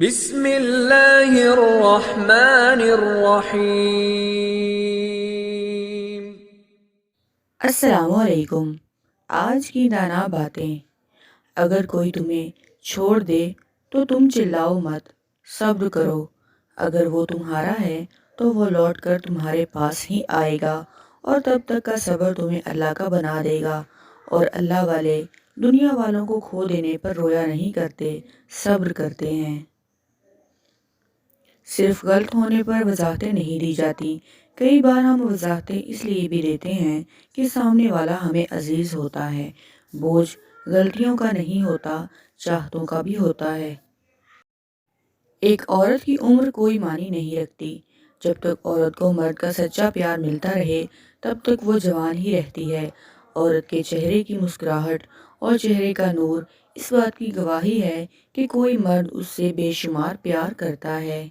بسم اللہ الرحمن الرحیم۔ السلام علیکم۔ آج کی دانا باتیں۔ اگر کوئی تمہیں چھوڑ دے تو تم چلاؤ مت، صبر کرو۔ اگر وہ تمہارا ہے تو وہ لوٹ کر تمہارے پاس ہی آئے گا، اور تب تک کا صبر تمہیں اللہ کا بنا دے گا۔ اور اللہ والے دنیا والوں کو کھو دینے پر رویا نہیں کرتے، صبر کرتے ہیں۔ صرف غلط ہونے پر وضاحتیں نہیں دی جاتی، کئی بار ہم وضاحتیں اس لیے بھی دیتے ہیں کہ سامنے والا ہمیں عزیز ہوتا ہے۔ بوجھ غلطیوں کا نہیں ہوتا، چاہتوں کا بھی ہوتا ہے۔ ایک عورت کی عمر کوئی معنی نہیں رکھتی۔ جب تک عورت کو مرد کا سچا پیار ملتا رہے تب تک وہ جوان ہی رہتی ہے۔ عورت کے چہرے کی مسکراہٹ اور چہرے کا نور اس بات کی گواہی ہے کہ کوئی مرد اس سے بے شمار پیار کرتا ہے۔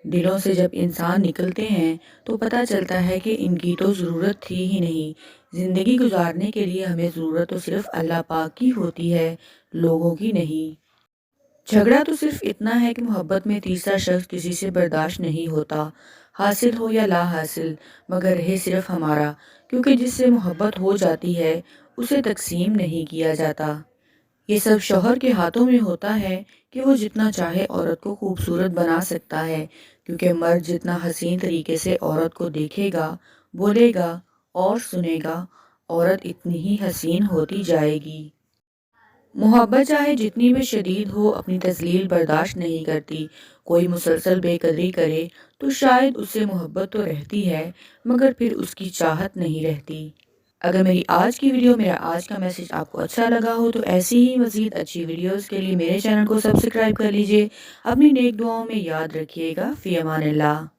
دلوں سے جب انسان نکلتے ہیں تو پتہ چلتا ہے کہ ان کی تو ضرورت تھی ہی نہیں۔ زندگی گزارنے کے لیے ہمیں ضرورت تو صرف اللہ پاک کی ہوتی ہے، لوگوں کی نہیں۔ جھگڑا تو صرف اتنا ہے کہ محبت میں تیسرا شخص کسی سے برداشت نہیں ہوتا، حاصل ہو یا لا حاصل، مگر رہے صرف ہمارا، کیونکہ جس سے محبت ہو جاتی ہے اسے تقسیم نہیں کیا جاتا۔ یہ سب شوہر کے ہاتھوں میں ہوتا ہے کہ وہ جتنا چاہے عورت کو خوبصورت بنا سکتا ہے، کیونکہ مرد جتنا حسین طریقے سے عورت کو دیکھے گا، بولے گا اور سنے گا، عورت اتنی ہی حسین ہوتی جائے گی۔ محبت چاہے جتنی بھی شدید ہو اپنی تذلیل برداشت نہیں کرتی۔ کوئی مسلسل بے قدری کرے تو شاید اس سے محبت تو رہتی ہے، مگر پھر اس کی چاہت نہیں رہتی۔ اگر میری آج کی ویڈیو، میرا آج کا میسج آپ کو اچھا لگا ہو تو ایسی ہی مزید اچھی ویڈیوز کے لیے میرے چینل کو سبسکرائب کر لیجئے۔ اپنی نیک دعاؤں میں یاد رکھیے گا۔ فی امان اللہ۔